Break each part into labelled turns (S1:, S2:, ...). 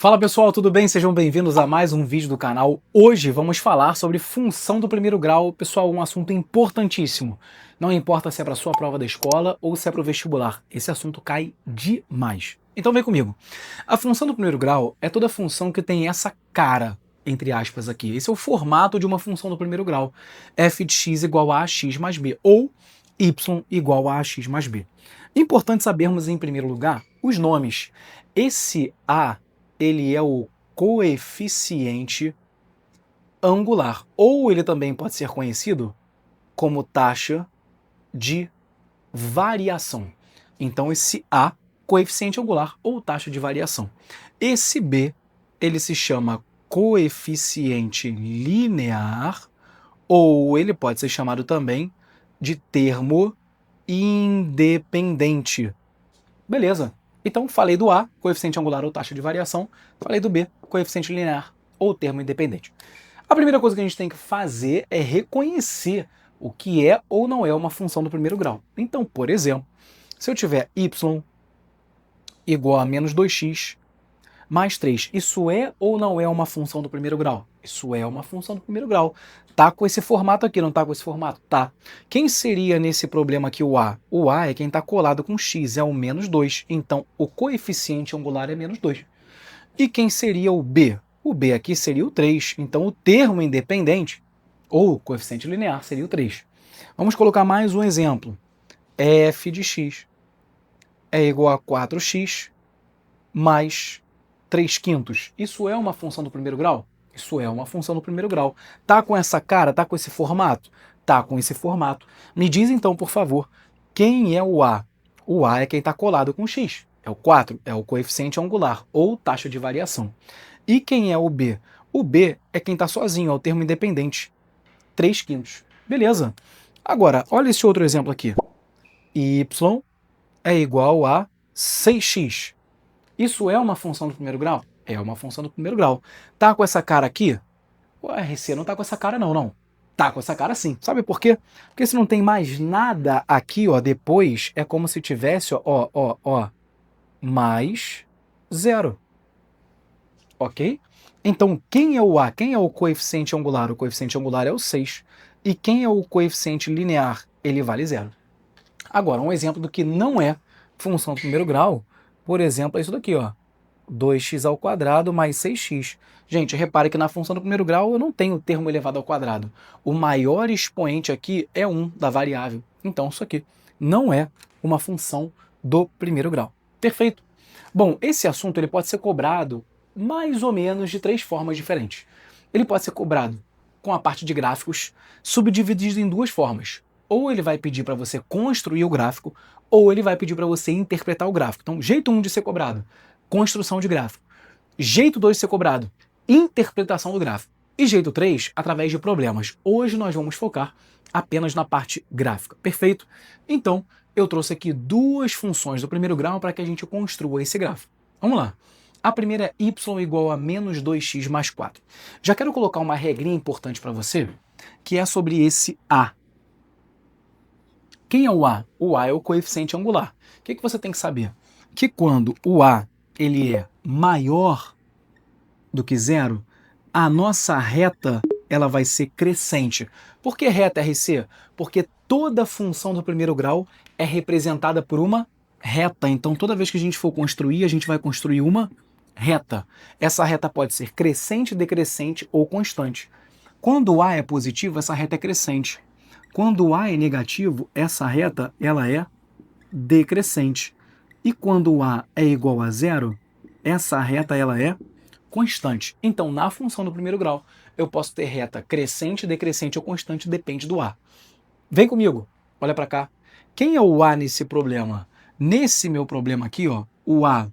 S1: Fala pessoal, tudo bem? Sejam bem-vindos a mais um vídeo do canal. Hoje vamos falar sobre função do primeiro grau. Pessoal, um assunto importantíssimo. Não importa se é para sua prova da escola ou se é para o vestibular. Esse assunto cai demais. Então vem comigo. A função do primeiro grau é toda função que tem essa cara, entre aspas aqui. Esse é o formato de uma função do primeiro grau. F de x igual a x mais b. Ou y igual a x mais b. Importante sabermos, em primeiro lugar, os nomes. Esse a ele é o coeficiente angular, ou ele também pode ser conhecido como taxa de variação. Então esse A, coeficiente angular ou taxa de variação. Esse B, ele se chama coeficiente linear, ou ele pode ser chamado também de termo independente. Beleza. Então, falei do A, coeficiente angular ou taxa de variação. Falei do B, coeficiente linear ou termo independente. A primeira coisa que a gente tem que fazer é reconhecer o que é ou não é uma função do primeiro grau. Então, por exemplo, se eu tiver y igual a menos 2x mais 3, isso é ou não é uma função do primeiro grau? Isso é uma função do primeiro grau. Tá com esse formato aqui, não tá com esse formato? Tá. Quem seria nesse problema aqui o A? O A é quem está colado com x, é o menos 2. Então, o coeficiente angular é menos 2. E quem seria o B? O B aqui seria o 3. Então, o termo independente, ou coeficiente linear, seria o 3. Vamos colocar mais um exemplo. F de x é igual a 4x mais 3 quintos. Isso é uma função do primeiro grau? Isso é uma função do primeiro grau. Tá com essa cara? Tá com esse formato? Tá com esse formato. Me diz então, por favor, quem é o A? O A é quem está colado com x. É o 4, é o coeficiente angular, ou taxa de variação. E quem é o B? O B é quem está sozinho, é o termo independente. 3 quintos. Beleza. Agora, olha esse outro exemplo aqui. Y é igual a 6x. Isso é uma função do primeiro grau? É uma função do primeiro grau. Tá com essa cara aqui? O RC não tá com essa cara não, não. Tá com essa cara sim. Sabe por quê? Porque se não tem mais nada aqui, ó, depois, é como se tivesse, ó, mais zero. Ok? Então, quem é o A? Quem é o coeficiente angular? O coeficiente angular é o 6. E quem é o coeficiente linear? Ele vale zero. Agora, um exemplo do que não é função do primeiro grau, por exemplo, é isso daqui, ó. 2x ao quadrado mais 6x. Gente, repare que na função do primeiro grau eu não tenho termo elevado ao quadrado. O maior expoente aqui é 1 da variável. Então isso aqui não é uma função do primeiro grau. Perfeito. Bom, esse assunto ele pode ser cobrado mais ou menos de 3 formas diferentes. Ele pode ser cobrado com a parte de gráficos, subdividido em 2 formas. Ou ele vai pedir para você construir o gráfico, ou ele vai pedir para você interpretar o gráfico. Então, jeito 1 de ser cobrado, construção de gráfico. Jeito 2 de ser cobrado, interpretação do gráfico. E jeito 3, através de problemas. Hoje nós vamos focar apenas na parte gráfica. Perfeito? Então, eu trouxe aqui 2 funções do primeiro grau para que a gente construa esse gráfico. Vamos lá. A primeira é y igual a menos 2x mais 4. Já quero colocar uma regrinha importante para você, que é sobre esse A. Quem é o A? O A é o coeficiente angular. O que você tem que saber? Que quando o A ele é maior do que zero, a nossa reta ela vai ser crescente. Por que reta, RC? Porque toda função do primeiro grau é representada por uma reta. Então, toda vez que a gente for construir, a gente vai construir uma reta. Essa reta pode ser crescente, decrescente ou constante. Quando o A é positivo, essa reta é crescente. Quando o A é negativo, essa reta ela é decrescente. E quando o A é igual a zero, essa reta ela é constante. Então, na função do primeiro grau, eu posso ter reta crescente, decrescente ou constante, depende do A. Vem comigo, olha para cá. Quem é o A nesse problema? Nesse meu problema aqui, ó, o A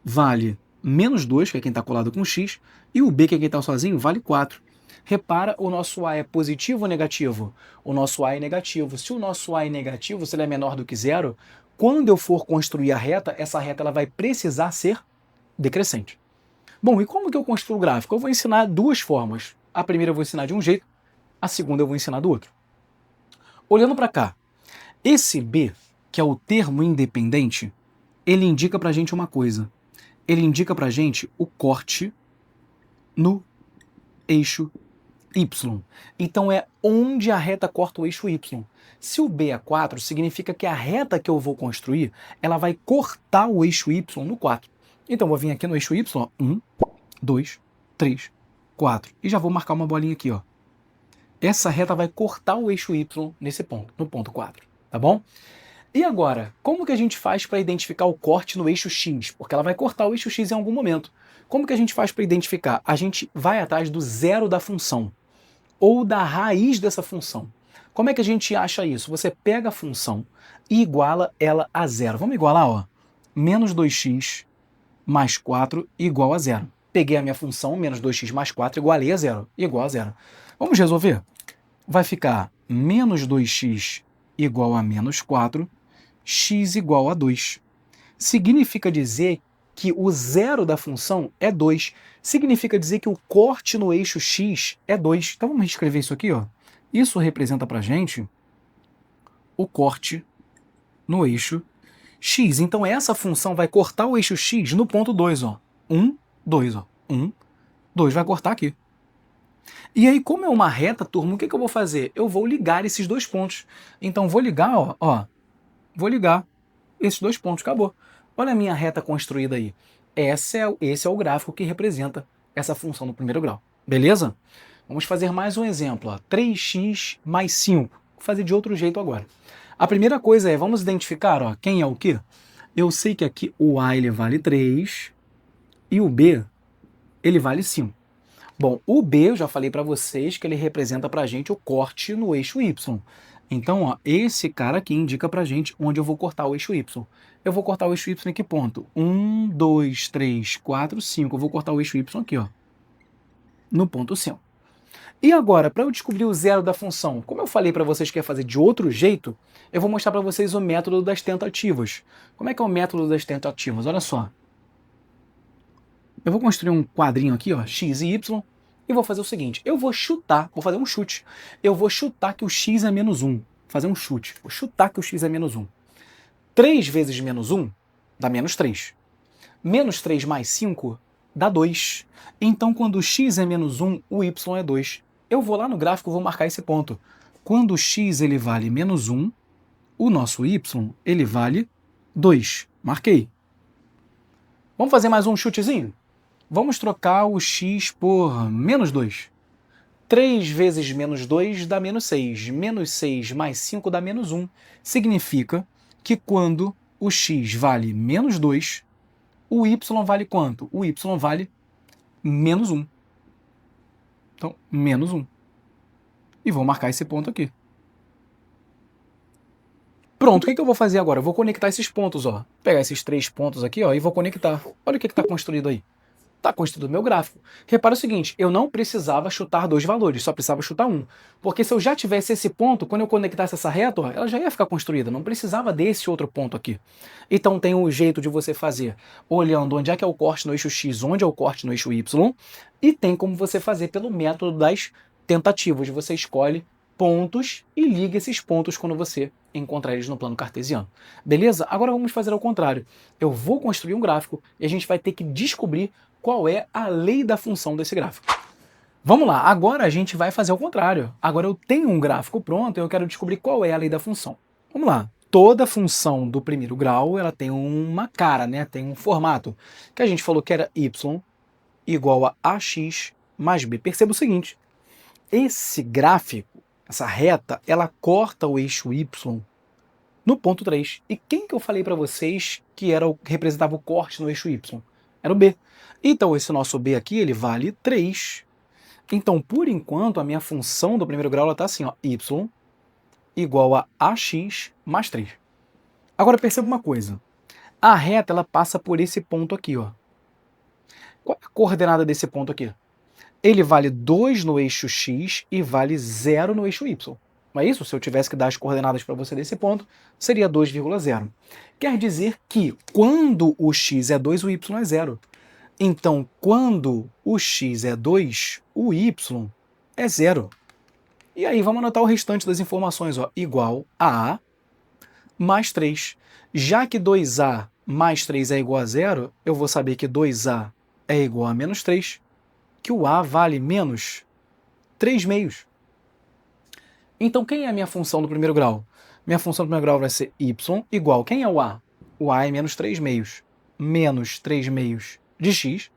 S1: vale menos 2, que é quem está colado com x, e o B, que é quem está sozinho, vale 4. Repara, o nosso A é positivo ou negativo? O nosso A é negativo. Se o nosso A é negativo, se ele é menor do que zero, quando eu for construir a reta, essa reta ela vai precisar ser decrescente. Bom, e como que eu construo o gráfico? Eu vou ensinar 2 formas. A primeira eu vou ensinar de um jeito, a segunda eu vou ensinar do outro. Olhando para cá, esse B, que é o termo independente, ele indica para a gente uma coisa. ele indica pra gente o corte no eixo Y. Então é onde a reta corta o eixo Y. Se o B é 4, significa que a reta que eu vou construir, ela vai cortar o eixo Y no 4. Então eu vou vir aqui no eixo Y, ó, 1, 2, 3, 4. E já vou marcar uma bolinha aqui, ó. Essa reta vai cortar o eixo Y nesse ponto, no ponto 4, tá bom? E agora, como que a gente faz para identificar o corte no eixo X? Porque ela vai cortar o eixo X em algum momento. Como que a gente faz para identificar? A gente vai atrás do zero da função, ou da raiz dessa função. Como é que a gente acha isso? Você pega a função e iguala ela a zero. Vamos igualar, ó. Menos 2x mais 4 igual a zero. Peguei a minha função, menos 2x mais 4, igualei a zero. Igual a zero. Vamos resolver? Vai ficar menos 2x igual a menos 4, x igual a 2. Significa dizer que o zero da função é 2. Significa dizer que o corte no eixo x é 2. Então vamos escrever isso aqui, ó. Isso representa pra gente o corte no eixo x. Então essa função vai cortar o eixo x no ponto 2, ó. 1, 2, ó. 1, 2, vai cortar aqui. E aí, como é uma reta, turma, o que eu vou fazer? Eu vou ligar esses dois pontos. Então vou ligar, ó. Vou ligar esses dois pontos, acabou. Olha a minha reta construída aí. Esse é o gráfico que representa essa função do primeiro grau. Beleza? Vamos fazer mais um exemplo. Ó. 3x mais 5. Vou fazer de outro jeito agora. A primeira coisa é, vamos identificar ó, quem é o quê? Eu sei que aqui o A ele vale 3 e o B ele vale 5. Bom, o B eu já falei para vocês que ele representa para a gente o corte no eixo Y. Então, ó, esse cara aqui indica pra gente onde eu vou cortar o eixo Y. Eu vou cortar o eixo Y em que ponto? 1, 2, 3, 4, 5. Eu vou cortar o eixo Y aqui, ó, no ponto 5. E agora, para eu descobrir o zero da função, como eu falei para vocês que ia fazer de outro jeito, eu vou mostrar para vocês o método das tentativas. Como é que é o método das tentativas? Olha só. Eu vou construir um quadrinho aqui, ó, x e y, e vou fazer o seguinte, eu vou chutar, vou fazer um chute. Eu vou chutar que o x é menos 1. Fazer um chute. Vou chutar que o x é menos 1. 3 vezes menos 1 dá menos 3. Menos 3 mais 5 dá 2. Então, quando o x é menos 1, o y é 2. Eu vou lá no gráfico e vou marcar esse ponto. Quando o x ele vale menos 1, o nosso y ele vale 2. Marquei. Vamos fazer mais um chutezinho? Vamos trocar o x por menos 2. 3 vezes menos 2 dá menos 6. Menos 6 mais 5 dá menos 1. Significa que quando o x vale menos 2, o y vale quanto? O y vale menos 1. Então, menos 1. E vou marcar esse ponto aqui. Pronto, o que eu vou fazer agora? Eu vou conectar esses pontos, ó. Vou pegar esses 3 pontos aqui, ó, e vou conectar. Olha o que está construído aí. Está construído o meu gráfico. Repara o seguinte, eu não precisava chutar 2 valores, só precisava chutar 1. Porque se eu já tivesse esse ponto, quando eu conectasse essa reta, ó, ela já ia ficar construída, não precisava desse outro ponto aqui. Então tem um jeito de você fazer, olhando onde é que é o corte no eixo X, onde é o corte no eixo Y, e tem como você fazer pelo método das tentativas. Você escolhe pontos e liga esses pontos quando você encontrar eles no plano cartesiano. Beleza? Agora vamos fazer ao contrário. Eu vou construir um gráfico e a gente vai ter que descobrir qual é a lei da função desse gráfico. Vamos lá, agora a gente vai fazer o contrário. Agora eu tenho um gráfico pronto e eu quero descobrir qual é a lei da função. Vamos lá. Toda função do primeiro grau ela tem uma cara, né? Tem um formato, que a gente falou que era y igual a ax mais b. Perceba o seguinte, esse gráfico, essa reta, ela corta o eixo y no ponto 3. E quem que eu falei para vocês que representava o corte no eixo y? Era o b. Então esse nosso b aqui, ele vale 3. Então, por enquanto, a minha função do primeiro grau está assim, ó, y igual a ax mais 3. Agora perceba uma coisa. A reta ela passa por esse ponto aqui, ó. Qual é a coordenada desse ponto aqui? Ele vale 2 no eixo x e vale 0 no eixo y. Não é isso? Se eu tivesse que dar as coordenadas para você desse ponto, seria 2,0. Quer dizer que quando o x é 2, o y é 0. Então, quando o x é 2, o y é 0. E aí, vamos anotar o restante das informações. Ó, igual a mais 3. Já que 2A mais 3 é igual a 0, eu vou saber que 2A é igual a menos 3, que o A vale menos 3 meios. Então, quem é a minha função do primeiro grau? Minha função do primeiro grau vai ser y igual, quem é o A? O A é menos 3 meios. Menos 3 meios de x,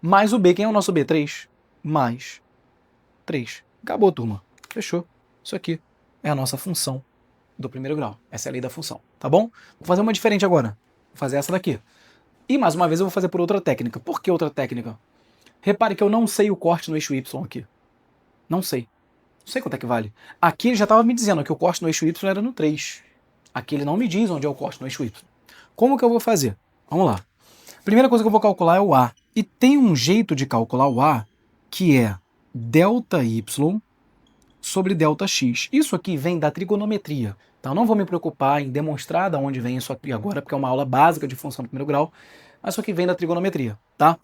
S1: mais o B, quem é o nosso B? 3. Mais 3. Acabou, turma. Fechou. Isso aqui é a nossa função do primeiro grau. Essa é a lei da função, tá bom? Vou fazer uma diferente agora. Vou fazer essa daqui. E mais uma vez eu vou fazer por outra técnica. Por que outra técnica? Repare que eu não sei o corte no eixo y aqui. Não sei. Não sei quanto é que vale. Aqui ele já estava me dizendo que o corte no eixo y era no 3. Aqui ele não me diz onde é o corte no eixo y. Como que eu vou fazer? Vamos lá. Primeira coisa que eu vou calcular é o A. E tem um jeito de calcular o A que é delta y sobre delta x. Isso aqui vem da trigonometria. Então não vou me preocupar em demonstrar de onde vem isso aqui agora, porque é uma aula básica de função do primeiro grau. Mas isso aqui vem da trigonometria, tá?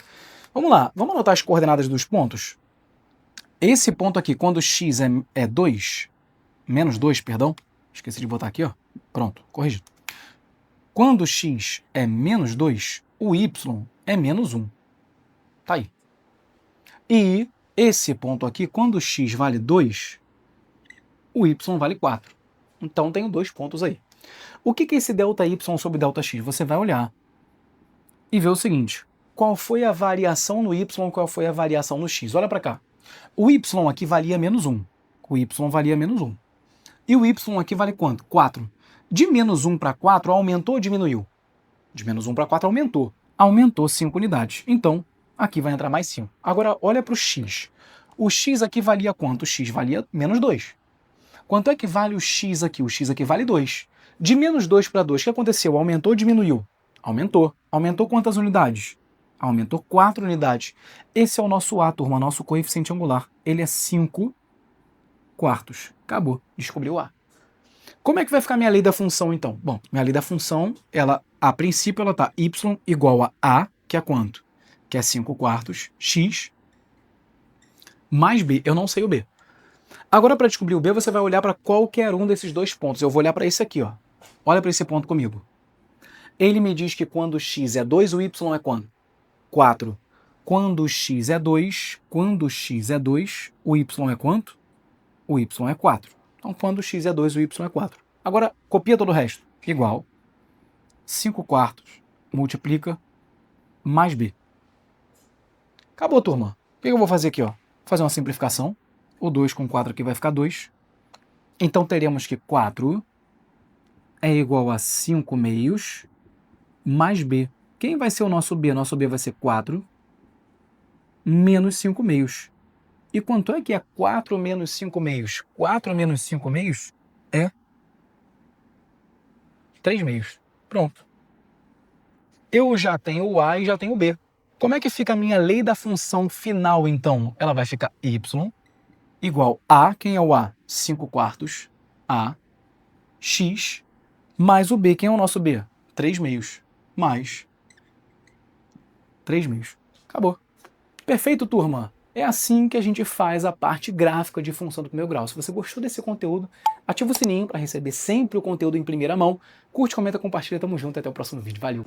S1: Vamos lá. Vamos anotar as coordenadas dos pontos? Esse ponto aqui, quando x é 2, menos 2, perdão. Esqueci de botar aqui, ó. Pronto, corrigido. Quando x é menos 2, o y é menos 1. Tá aí. E esse ponto aqui, quando x vale 2, o y vale 4. Então tenho 2 pontos aí. O que é esse delta y sobre delta x? Você vai olhar e ver o seguinte. Qual foi a variação no y, qual foi a variação no x? Olha para cá. O y aqui valia menos 1. O y valia menos 1. E o y aqui vale quanto? 4. De menos 1 para 4, aumentou ou diminuiu? De menos 1 para 4, aumentou. Aumentou 5 unidades. Então, aqui vai entrar mais 5. Agora, olha para o x. O x aqui valia quanto? O x valia menos 2. Quanto é que vale o x aqui? O x aqui vale 2. De menos 2 para 2, o que aconteceu? Aumentou ou diminuiu? Aumentou. Aumentou quantas unidades? Aumentou 4 unidades. Esse é o nosso A, turma, nosso coeficiente angular. Ele é 5 quartos. Acabou. Descobriu o A. Como é que vai ficar minha lei da função, então? Bom, minha lei da função, ela, a princípio, ela está y igual a, que é quanto? Que é 5 quartos, x, mais b. Eu não sei o b. Agora, para descobrir o b, você vai olhar para qualquer um desses dois pontos. Eu vou olhar para esse aqui, ó. Olha para esse ponto comigo. Ele me diz que quando x é 2, o y é quanto? 4. Quando x é 2, o y é quanto? O y é 4. Então, quando x é 2, o y é 4. Agora, copia todo o resto. Igual 5 quartos multiplica mais b. Acabou, turma. O que eu vou fazer aqui? Vou fazer uma simplificação. O 2 com 4 aqui vai ficar 2. Então, teremos que 4 é igual a 5 meios mais b. Quem vai ser o nosso b? Nosso b vai ser 4 menos 5 meios. E quanto é que é 4 menos 5 meios? 4 menos 5 meios é 3 meios. Pronto. Eu já tenho o A e já tenho o B. Como é que fica a minha lei da função final, então? Ela vai ficar y igual a, quem é o A? 5 quartos, a, x, mais o B. Quem é o nosso B? 3 meios, mais 3 meios. Acabou. Perfeito, turma? É assim que a gente faz a parte gráfica de função do primeiro grau. Se você gostou desse conteúdo, ativa o sininho para receber sempre o conteúdo em primeira mão. Curte, comenta, compartilha. Tamo junto. Até o próximo vídeo. Valeu!